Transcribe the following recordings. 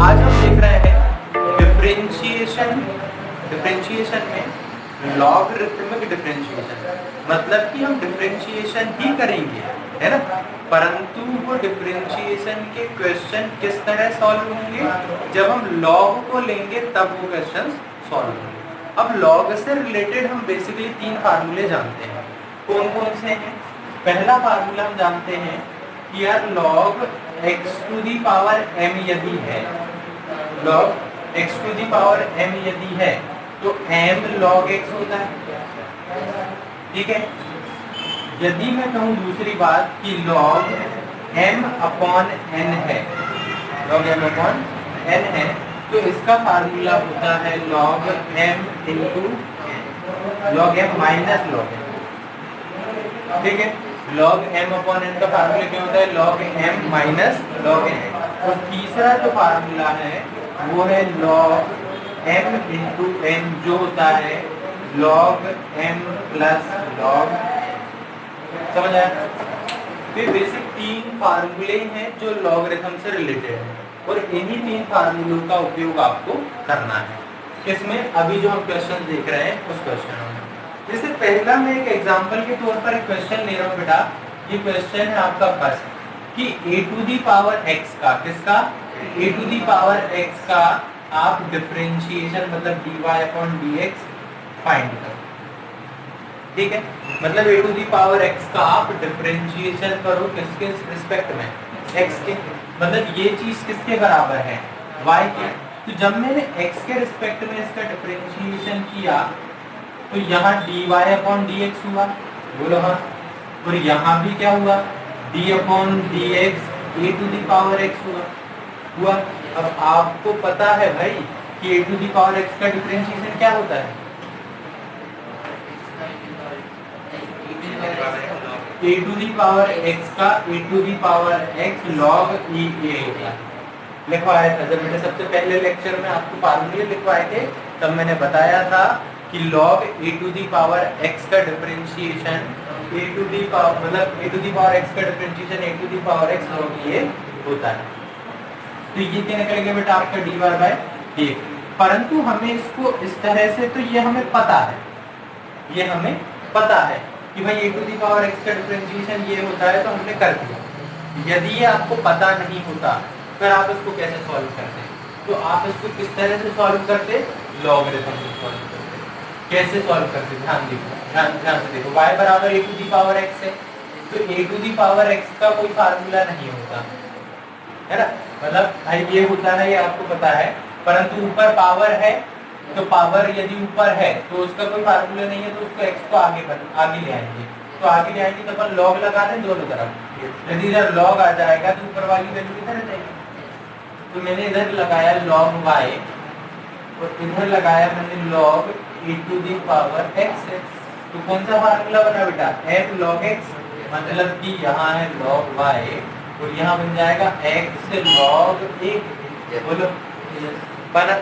आज हम देख रहे हैं डिफरेंशिएशन। डिफरेंशिएशन में लॉगरिथमिक डिफरेंशिएशन, मतलब कि हम डिफरेंशिएशन ही करेंगे, है ना, परंतु वो डिफरेंशिएशन के क्वेश्चन किस तरह सॉल्व होंगे, जब हम लॉग को लेंगे तब वो क्वेश्चन सॉल्व होंगे। अब लॉग से रिलेटेड हम बेसिकली 3 फार्मूले जानते हैं। कौन कौन से हैं? पहला फार्मूला हम जानते हैं कि यार log x to the power m यदि है, log x to the power m यदि है तो m log x होता है, ठीक है। यदि मैं कहूँ दूसरी बात कि log m अपॉन n है, log m अपॉन n है, तो इसका फार्मूला होता है log m into log m minus log m, ठीक है। log m अपॉन n का फार्मूला क्या होता है? log m minus log n। और तीसरा जो फार्मूला है वो है log m इंटू n, जो होता है log m प्लस log। समझ आया? फिर बेसिक 3 फार्मूले हैं जो लॉगरिथम से रिलेटेड है, और इन्हीं 3 फार्मूलों का उपयोग आपको करना है। किसमें? अभी जो हम क्वेश्चन देख रहे हैं उस क्वेश्चन में। जैसे पहला मैं एक एग्जांपल के तौर पर एक क्वेश्चन ले रहा हूँ बेटा। ये क्वेश्चन है आपका फर्स्ट कि a to the power x का, किसका? a to the power x का आप डिफरेंशिएशन मतलब dy अपॉन dx फाइंड करो, ठीक है। मतलब a to the power x का आप डिफरेंशिएशन करो किसके रिस्पेक्ट में? x के। मतलब ये चीज किसके बराबर है? y के। तो जब मैंने x के रिस्पेक्ट में इसका डिफरेंशिएशन किया तो यहाँ dy अपॉन dx हुआ, बोलो हाँ। और यहाँ भी क्या हुआ? d upon dx a to the power x हुआ। अब आपको पता है भाई कि a to the power x का डिफरेंशिएशन क्या होता है? a to the power x का a to the power x log e a होता है। लिखवाया था जब मैंने सबसे पहले लेक्चर में आपको फार्मूले लिखवाए थे, तब मैंने बताया था कि log a to the power x का differentiation a to the power मतलब a to the power x का differentiation a to the power x log a होता है। तो ये क्या निकलेगा बेटा आपका dy बाय dx। परंतु हमें इसको इस तरह से, तो ये हमें पता है, ये हमें पता है कि भाई a to the power x का डिफरेंशिएशन ये होता है, तो हमने कर दिया। यदि ये आपको पता नहीं होता फिर आप इसको कैसे सॉल्व करते? तो आप इसको किस तरह से सॉल्व करते? लॉगरिथम से सॉल्व करते। कैसे सॉल्व करते? ध्यान देखो, ध्यान से देखो। y बराबर a to the power x है, तो a to the power x का कोई फार्मूला नहीं होता है ना। मतलब ये होता है, ये आपको पता है, परंतु ऊपर पावर है, तो पावर यदि ऊपर है तो उसका कोई फार्मूला नहीं है, तो उसको x को आगे ले आएंगे। तो आगे ले आएंगे तो अपन log लगा दें दोनों तरफ। यदि इधर log आ जाएगा तो ऊपर वाली वैल्यू किधर आ जाएगी? तो मैंने इधर लगाया log y और इधर लगाया मैंने log e to the power x है। तो कौन सा फार्मूला बना बेटा? f log x, मतलब कि यहाँ है log y और यहाँ बन जाएगा x log a। बोलो बना।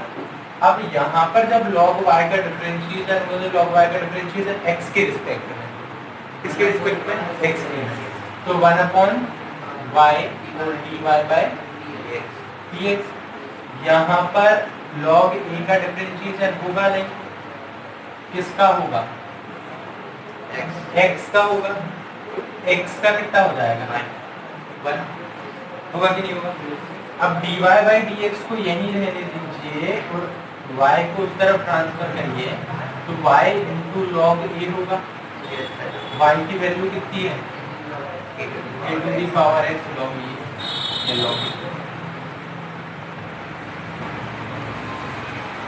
अब यहाँ पर जब log y का डिफरेंशिएशन हो, तो log y का डिफरेंशिएशन x के रिस्पेक्ट में, किसके रिस्पेक्ट में? x के। तो 1 अपॉन y और dy बाय dx। यहाँ पर log a का डिफरेंशिएशन होगा नहीं, किसका होगा? x का होगा। x का कितना हो जाएगा? 1 होगा कि नहीं होगा? अब dy बाई dx को यहीं रहने दीजिए और y को उस तरफ ट्रांसफर करिए, तो y इंटू log a होगा। y की वैल्यू कितनी है? a to the power x log a, log a।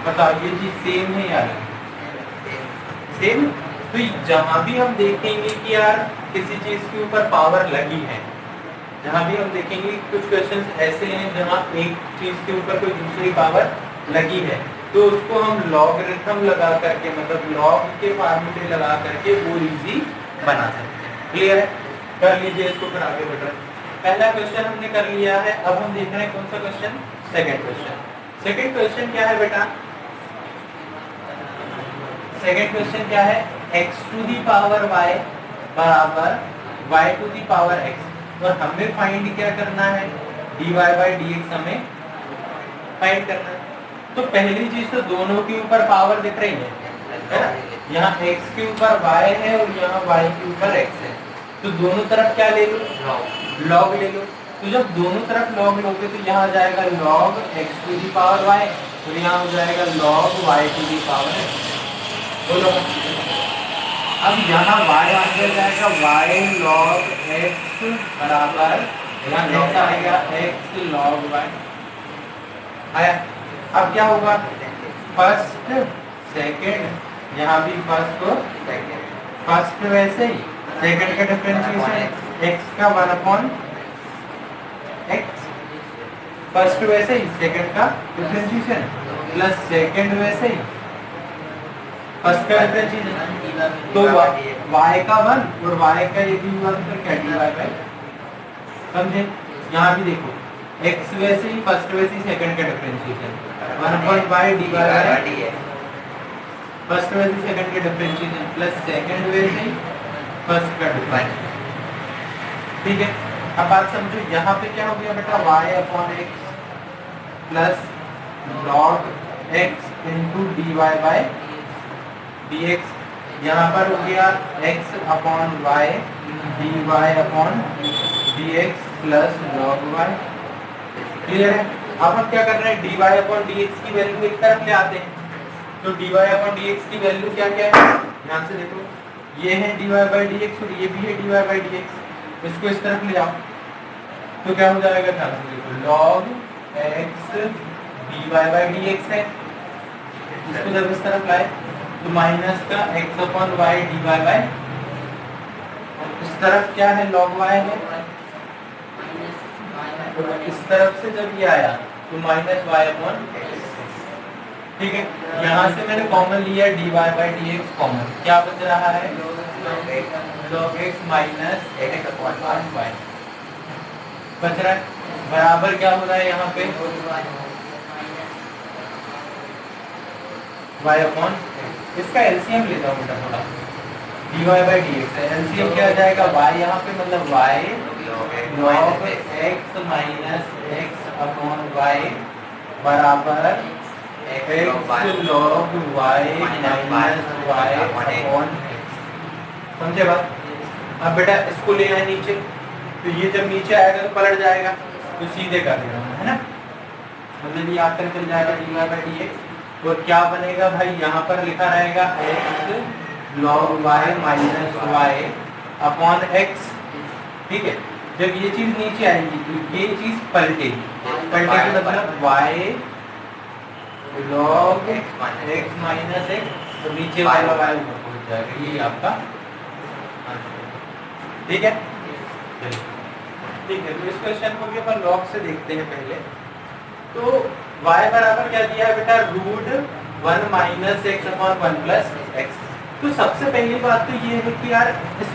बताओ ये चीज सेम है यार? सेम। तो जहां भी हम देखेंगे कि यार किसी चीज के ऊपर पावर लगी है, जहां भी हम देखेंगे कुछ क्वेश्चंस ऐसे हैं जहां एक चीज के ऊपर कोई दूसरी पावर लगी है, तो उसको हम लॉगरिथम लगा करके, मतलब लॉग के फार्मूले लगा करके वो इजी बना सकते हैं। क्लियर है? कर लीजिए इसको, फिर आगे बढ़ रहे हैं। पहला क्वेश्चन हमने कर लिया है, अब हम देख रहे हैं कौन सा question? Second question. Second question क्या है बेटा? सेकंड क्वेश्चन क्या है? x to the power y बराबर y to the power x, और हमें फाइंड क्या करना है? dy बाई dx हमें फाइंड करना है। तो पहली चीज तो दोनों के ऊपर पावर दिख रही है ना, यहाँ x के ऊपर y है और यहाँ y के ऊपर x है, तो दोनों तरफ क्या ले लो, log ले लो। तो जब दोनों तरफ log लोगे तो यहाँ आ जाएगा log x to the power y और यहाँ हो जाएगा log y to the power x। बोलो अब यहाँ y आंसर जाएगा y log x बराबर, यहाँ कैसा आएगा x log y आया। अब क्या होगा, फर्स्ट सेकंड, यहाँ भी फर्स्ट को सेकंड, फर्स्ट वैसे ही सेकंड का डिफरेंशिएशन x का 1/x, फर्स्ट वैसे ही सेकंड का डिफरेंशिएशन प्लस सेकंड वैसे ही फर्स्ट का डिफरेंशिएशन, तो y का 1 और y का यदि 1 तो क्या dy बाय, समझे। यहाँ भी देखो x वैसे ही फर्स्ट वैसे ही सेकंड का differentiation 1/y dy by, first वैसे सेकंड का डिफरेंशिएशन प्लस सेकंड वैसे ही फर्स्ट का डिफरेंशिएशन। ठीक है, अब बात समझो, यहाँ पे क्या हो गया बेटा, y/x plus log x into dy by dx, यहाँ पर हो गया x/y dy/dx plus log y। Clear है। अब हम क्या कर रहे हैं, dy/dx की वैल्यू एक तरफ ले आते हैं। तो dy/dx की वैल्यू क्या क्या है, ध्यान से देखो, ये है dy/dx और ये भी है dy/dx, इसको इस तरफ ले आओ तो क्या हो जाएगा, ध्यान से देखो, log x dy/dx है, इसको जब इस तरफ लाए तो माइनस का x/y dy बाय, इस तरफ क्या है, log y है, तो इस तरफ से जब ये आया तो माइनस y/x। ठीक है, यहाँ से मैंने कॉमन लिया dy/dx कॉमन, क्या बच रहा है, log x माइनस x/y बच रहा है, बराबर क्या हो रहा है यहाँ पे y/, इसका एलसीएम लेता हूँ बेटा थोड़ा, dy/dx है, एलसीएम क्या आ जाएगा, y यहाँ पे मतलब y log x minus x/y बराबर x log y minus y/x। समझे बात। अब बेटा इसको ले आए नीचे, तो ये जब नीचे आएगा तो पलट जाएगा, तो सीधे कर देना है ना, मतलब ये आकर चल जाएगा dy/dx, तो क्या बनेगा भाई, यहाँ पर लिखा रहेगा x log y minus y/x। ठीक है, जब ये चीज नीचे आएगी तो ये चीज पलटेगी, पलटेगी मतलब y log x minus x, तो नीचे वाला y ऊपर पहुंच जाएगा, ये आपका आंसर। ठीक है, ठीक है, तो इस क्वेश्चन को भी अपन log से देखते हैं पहले। तो y बराबर क्या दिया है बेटा, √1 माइनस x/1 प्लस x। तो सबसे पहली बात तो ये है कि यार इस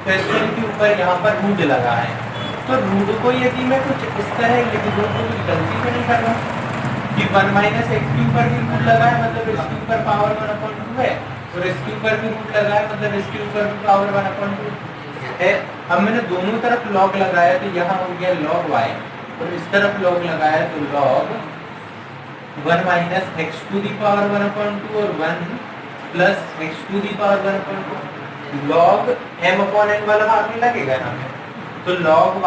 क्वेश्चन के ऊपर यहाँ पर रूट लगा है, तो रूट को यदि मैं कुछ इस तरह लिख दूँ तो कुछ गलती तो नहीं कर रहा कि 1 माइनस x के ऊपर भी रूट लगा है, मतलब इसके ऊपर पावर 1/2 है, और इसके ऊपर भी रूट लगा है, मतलब इसके ऊपर भी पावर 1/2 है। अब मैंने दोनों तरफ log लगाया तो यहाँ हो गया log y, और इस तरफ log लगाया तो log 1 minus x to the power 1/2 और 1 plus x to the power 1/2, log m/n वाला फॉर्मूला लगेगा यहाँ पे। तो log y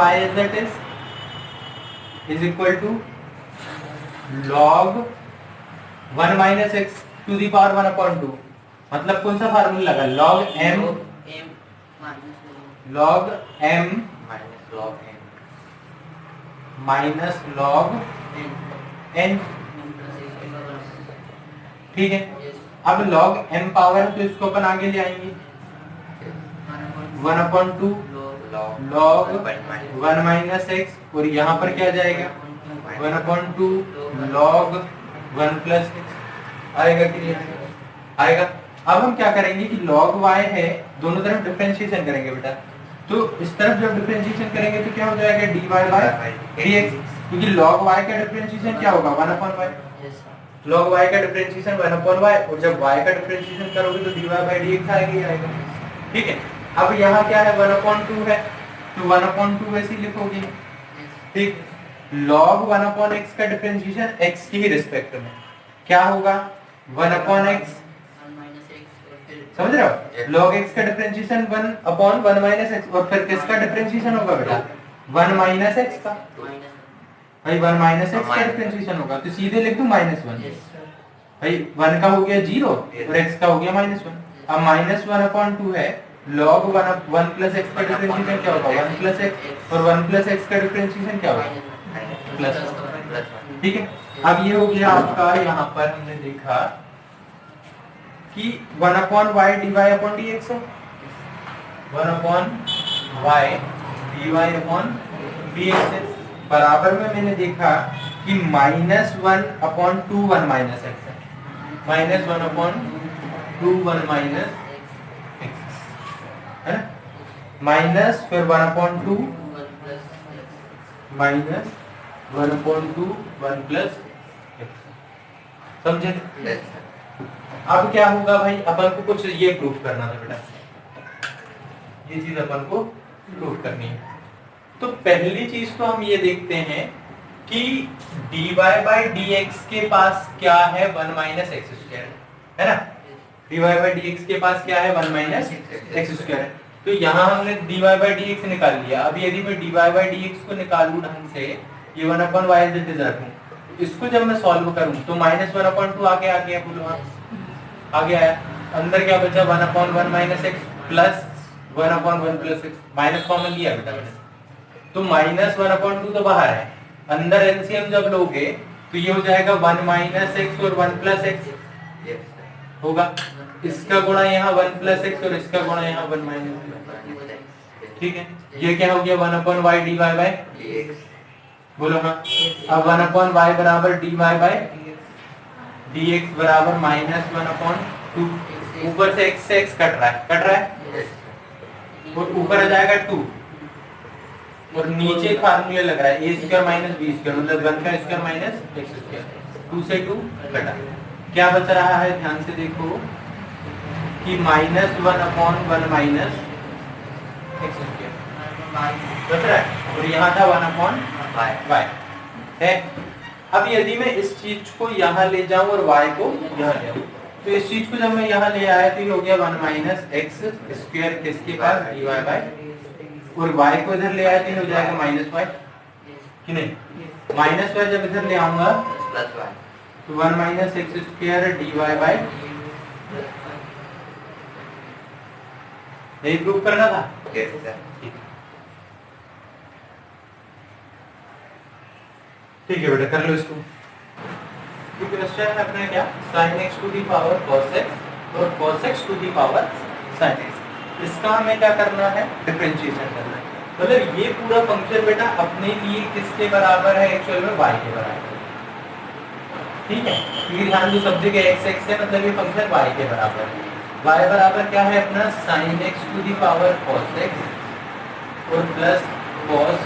is equal to log 1 minus x to the power 1/2, मतलब कौन सा फार्मूला लगा, log m minus log n। ठीक है, अब log m पावर है तो इसको अपन आगे ले आएंगे, 1/2 log 1 माइनस x, और यहाँ पर क्या जाएगा 1/2 log 1 प्लस x आएगा कि नहीं आएगा। अब हम क्या करेंगे कि log y है, दोनों तरफ डिफरेंशिएशन करेंगे बेटा, तो इस तरफ जब डिफरेंशिएशन करेंगे तो क्या हो जाएगा dy बाय dx, क्योंकि log y का डिफरेंशिएशन क्या होगा 1/y, log y का डिफरेंशिएशन 1/y, और जब y का डिफरेंशिएशन करोगे तो dy बाय dx आएगा ही आएगा। ठीक है, अब यहाँ क्या है 1/2 है, तो 1/2 वैसे ही लिखोगे। ठीक, log 1/x का डिफरेंशिएशन x की रिस्पेक्ट में क्या होगा, 1/x, समझ रहे हो, log x का डिफरेंशिएशन 1/1 - x, और फिर किसका डिफरेंशिएशन होगा बेटा, 1 - x का, भाई 1 - x का डिफरेंशिएशन होगा, तो सीधे लिख दूं -1, भाई 1 का हो गया 0 और x का हो गया -1। अब -1/2 है, log 1 + x का डिफरेंशिएशन क्या होगा, 1 + x, और 1 + x का डिफरेंशिएशन क्या होगा, +1। ठीक है, अब ये हो गया आपका, यहाँ पर हमने देखा कि 1/y dy/dx है, 1/y dy/dx है, बराबर में मैंने देखा कि -1/2 1 - x है, -1/2 1 - x है ना, माइनस फिर 1/2 -1/2 1 + x, समझे। अब क्या होगा भाई, अपन को कुछ ये प्रूफ करना था बेटा, ये चीज अपन को प्रूफ करनी है। तो पहली चीज तो हम ये देखते हैं कि dy/dx के पास क्या है, 1 - x², है ना, dy/dx के पास क्या है, 1 - x² है। तो यहाँ हमने dy/dx निकाल लिया। अब यदि मैं dy/dx को निकालूं ढंग से, ये 1/y रखूं, इसको जब मैं सॉल्व करूं तो -1/2 आगे आ गया, बोलो हाँ आ गया है, अंदर क्या बचा, 1/1 - x plus 1/1 + x, minus common लिया बेटा मैंने, तो -1/2 तो बाहर है, अंदर एलसीएम जब लोगे तो ये हो जाएगा 1 - x और 1 + x होगा, इसका गुणा यहाँ 1 + x और इसका गुणा यहाँ 1 - x, ठीक है, ये क्या हो गया, 1/y dy/dx, बोलो हाँ। अब 1/y बराबर dy/dx बराबर -1/2, ऊपर से x कट रहा है और ऊपर आ जाएगा 2, और नीचे फार्मूला लग रहा है a² - b², मतलब 1 का स्क्वायर माइनस x², 2 से 2 घटा, क्या बच रहा है, ध्यान से देखो कि -1/1 - x² बच रहा है, और यहाँ था 1/y है। अब यदि मैं इस चीज को यहाँ ले जाऊं और y को यहाँ ले आऊं, तो इस चीज को जब मैं यहाँ ले आया तो ये हो गया 1 - x² किसके पास, dy बाय, और y को इधर ले आया तो हो जाएगा -y, कि नहीं, -y जब इधर ले आऊंगा तो 1 - x² dy बाय, यही प्रूफ करना था। ठीक है बेटा, कर लो इसको। क्वेश्चन है अपना क्या, sin x to the power cos x और cos x to the power sin x, इसका हमें क्या करना है, डिफरेंशिएशन करना है। मतलब ये पूरा फंक्शन बेटा अपने लिए किसके बराबर है, एक्चुअल में y के बराबर, ठीक है, क्योंकि ध्यान दो सब जगह x है, मतलब ये फंक्शन y के बराबर है। y बराबर क्या है अपना, sin x to the power cos x और plus cos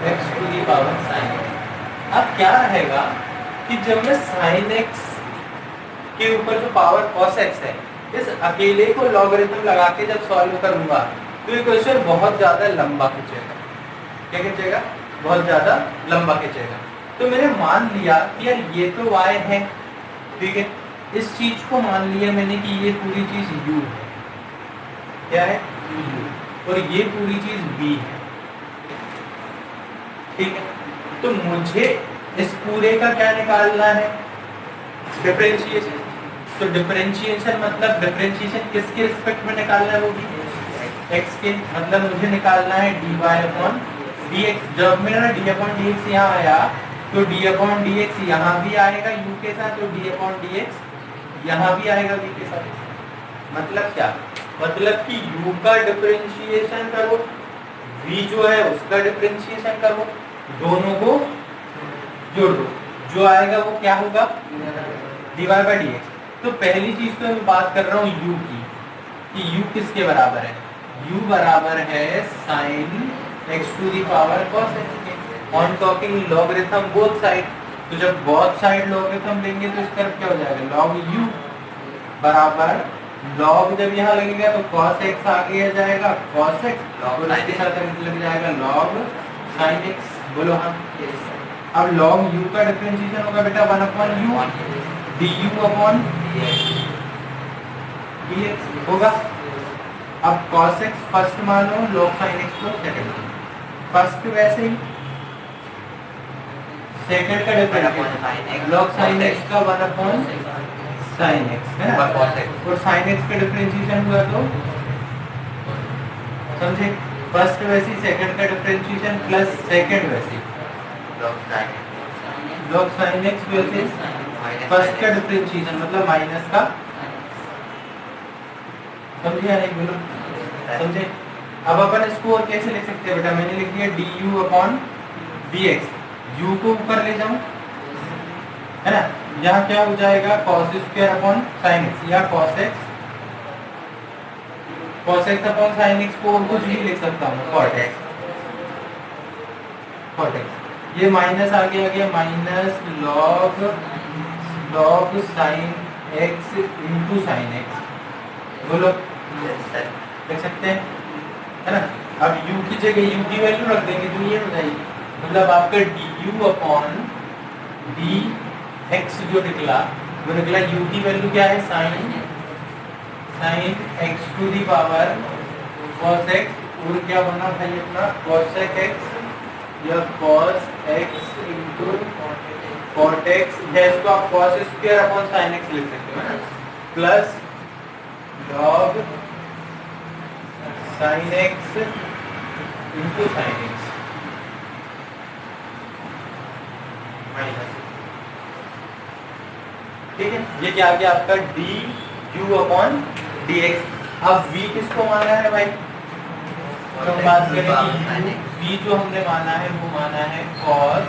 x to the power sin x। अब क्या रहेगा कि जब मैं sin x के ऊपर जो पावर cos x है, इस अकेले को लॉगरिथम लगा के जब सॉल्व करूंगा तो ये क्वेश्चन बहुत ज्यादा लंबा खींचेगा। क्या खींचेगा, बहुत ज्यादा लंबा खींचेगा। तो मैंने मान लिया कि यार ये तो y है, ठीक है, इस चीज को मान लिया मैंने कि ये पूरी चीज u है, क्या है, u, और ये पूरी चीज v है, ठीक है। तो मुझे इस पूरे का क्या निकालना है, डिफरेंशिएशन। तो डिफरेंशिएशन मतलब डिफरेंशिएशन किसके रिस्पेक्ट में निकालना है, वो भी x के, मतलब मुझे निकालना है dy/dx। जब मेरा d/dx यहाँ आया तो d/dx यहाँ भी आएगा u के साथ, और d/dx यहाँ भी आएगा v के साथ। मतलब क्या, मतलब कि u का डिफरेंशिएशन करो, v जो है उसका डिफरेंशिएशन करो, दोनों को जोड़ दो, जो आएगा वो क्या होगा, dy/dx। तो पहली चीज तो मैं बात कर रहा हूँ u की, कि u किसके बराबर है, u बराबर है sin x to the power cos x के। On talking logarithm both side, तो जब बोथ साइड लॉगरिथम लेंगे तो इस तरफ क्या हो जाएगा, log u बराबर log, जब यहाँ लगेगा तो cos x आगे आ जाएगा cos x, और इसके साथ लग जाएगा log साइन एक्स, बोलो हाँ। अब लॉग यू का डिफरेंशिएशन होगा बेटा 1 upon U D you upon D x होगा। अब cos x फर्स्ट मान लो, log sin x को सेकंड। फर्स्ट वैसे ही सेकंड का डिफरेंशिएशन log sin x का 1 अपॉन sin x है ना, और sin x का डिफरेंशिएशन हुआ तो समझे, फर्स्ट वैसे ही सेकंड का डिफरेंशिएशन प्लस सेकंड वैसे log sin x वैसे फर्स्ट का डिफरेंशिएशन मतलब माइनस का, समझे या नहीं बोलो, समझे। अब अपन इसको और कैसे लिख सकते हैं बेटा, मैंने लिख दिया D you upon D x, you को ऊपर ले जाऊं है ना, यहाँ क्या हो जाएगा cos square upon sin x, या cos x upon sin x को कुछ भी लिख सकता हूँ cot x, ये माइनस आगे आ गया, minus log sin x into sin x, बोलो देख सकते हैं है ना। अब u की जगह u की वैल्यू रख देंगे तो ये हो जाएगी, मतलब आपका du अपॉन डी एक्स जो निकला वो निकला, u की वैल्यू क्या है sin x to the power cos x, और क्या बना भाई अपना cos x या cos x into cot x, या इसको आप cos square upon sin x लिख सकते हो ना, plus log sin x into sin x minus, ठीक है। ये क्या आ गया आपका D you upon D x. अब v किसको माना है भाई, तो हम बात करें v जो हमने माना है वो माना है cos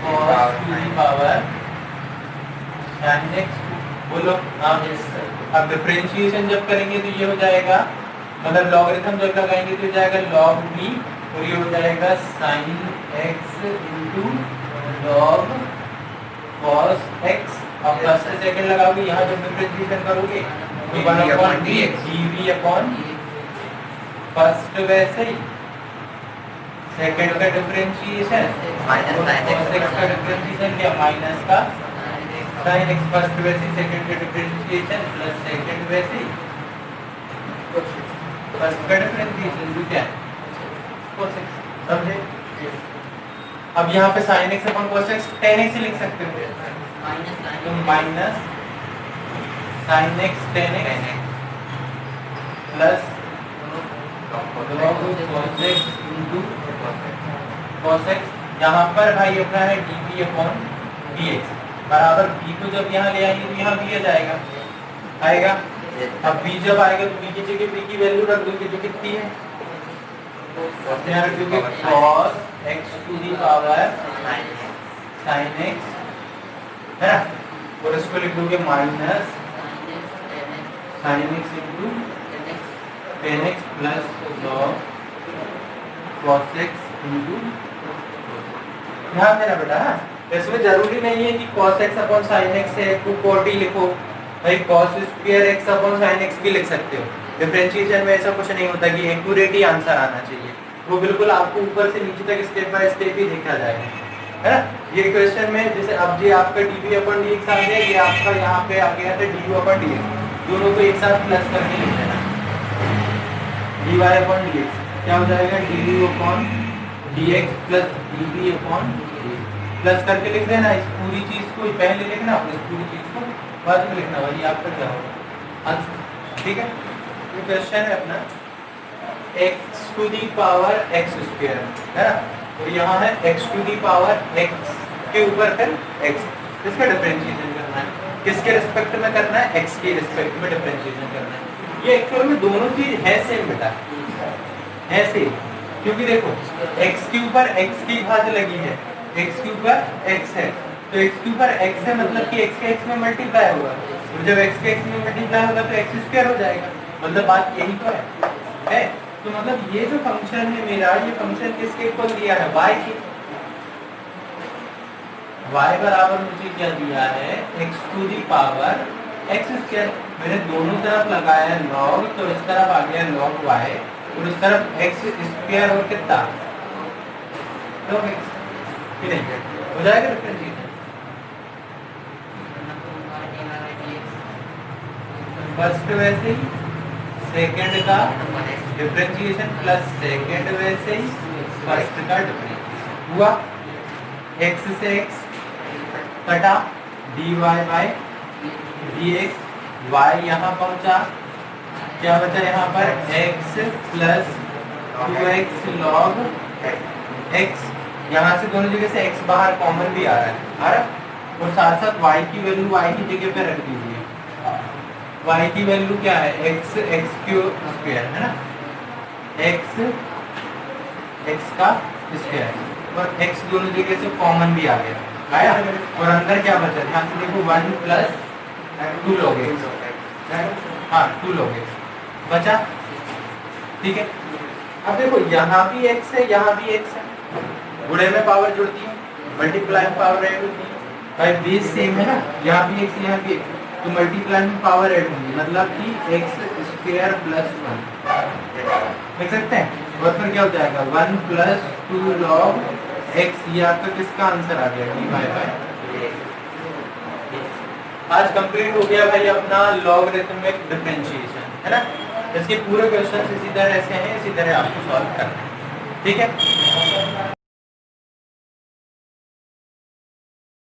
to the power sin x, बोलो हाँ। अब डिफरेंशिएशन जब करेंगे तो ये हो जाएगा, मतलब लॉगरिथम जब लगाएंगे तो जाएगा log v, और ये हो जाएगा sin x into log cos x। अब फर्स्ट से सेकंड लगाओगे, यहाँ जब डिफरेंशिएशन करोगे तो 1 अपॉन dv अपॉन फर्स्ट वैसे ही सेकंड का डिफरेंशिएशन cos x का डिफरेंशिएशन क्या माइनस का sin x फर्स्ट वैसे सेकंड का डिफरेंशिएशन प्लस सेकंड वैसे फर्स्ट का डिफरेंशिएशन जो क्या है cos x, समझे। अब यहाँ पे sin x upon cos x tan x लिख सकते हो, तो minus sin x tan x plus log cos x into cos x, यहाँ पर भाई अपना है dv अपॉन dx बराबर b को जब यहाँ ले आएंगे तो यहाँ b आ जाएगा आएगा। अब b जब आएगा तो b की जगह b की वैल्यू रख दोगे जो कितनी है, यहाँ रख दोगे cos x to the power sin x है ना, और इसको लिख दोगे minus sin x into tan x plus log cos x into, ध्यान देना बेटा इसमें जरूरी नहीं है कि cos x upon sin x है तो cot ही लिखो भाई, cos square x upon sin x भी लिख सकते हो। डिफरेंशिएशन में ऐसा कुछ नहीं होता कि एक्यूरेट ही आंसर आना चाहिए, वो बिल्कुल आपको ऊपर से नीचे तक स्टेप बाय स्टेप ही देखा जाएगा है ना। ये क्वेश्चन में जैसे अब ये आपका dv अपॉन dx आ गया, ये आपका यहाँ पे आ गया था du अपॉन dx, दोनों को एक साथ प्लस करके लिख देना, dy अपॉन dx क्या हो जाएगा du upon dx plus dv upon plus करके लिख देना, इस पूरी चीज को पहले लिखना और इस पूरी चीज को बाद में लिखना, वही आपका क्या होगा आंसर, ठीक है। ये क्वेश्चन है अपना x to the power x square है ना, और यहाँ है x to the power x के ऊपर फिर x, इसका डिफरेंशिएशन करना है, किसके रिस्पेक्ट में करना है, x के रिस्पेक्ट में डिफरेंशिएशन करना है। ये एक्चुअल में दोनों चीज है सेम बेटा, है सेम, क्योंकि देखो x के ऊपर x की घात लगी है, x के ऊपर x है, तो x के ऊपर x है मतलब कि x के x में मल्टीप्लाई होगा, और जब x के x में मल्टीप्लाई होगा तो x स्क्वायर हो जाएगा, मतलब बात यही तो है। तो मतलब ये जो फंक्शन है मेरा, ये फंक्शन किसके इक्वल दिया है, y के, y बराबर मुझे क्या दिया है x to the power x square, मैंने दोनों तरफ लगाया है log, तो इस तरफ आ गया log y और इस तरफ x स्क्वायर और कितना log x कि नहीं, हो जाएगा डिफरेंशिएशन। फर्स्ट वैसे ही, सेकंड का डिफरेंशिएशन प्लस सेकंड वैसे ही फर्स्ट का डिफरेंशिएशन हुआ। x से x कटा, dy बाय dx, y यहाँ पहुंचा, क्या बचा यहाँ पर x plus 2x log x, यहाँ से दोनों जगह से x बाहर कॉमन भी आ रहा है, और साथ साथ y की वैल्यू y की जगह पे रख दीजिए। y की वैल्यू क्या है, x स्क्वायर है ना, x का स्क्वायर, और x दोनों जगह से कॉमन भी आ गया आया, और अंदर क्या बचा, यहाँ से देखो 1 प्लस 2 log x, हाँ 2 log x बचा, ठीक है। अब देखो यहाँ भी x है, यहाँ भी x है, गुणे में पावर जुड़ती है, मल्टीप्लाई में पावर ऐड होती है, भाई बेस सेम है ना, यहाँ भी x यहाँ भी x, तो मल्टीप्लाई में पावर ऐड होगी, मतलब कि x स्क्वायर प्लस 1 देख सकते हैं, और फिर क्या हो जाएगा 1 प्लस 2 log x, ये आपका किसका आंसर आ गया, dy बाय। आज कंप्लीट हो गया भाई अपना लॉगरिथमिक डिफरेंशिएशन, है ना। इसके पूरे क्वेश्चन इसी तरह से हैं, इसी तरह आपको सॉल्व करना है, ठीक है।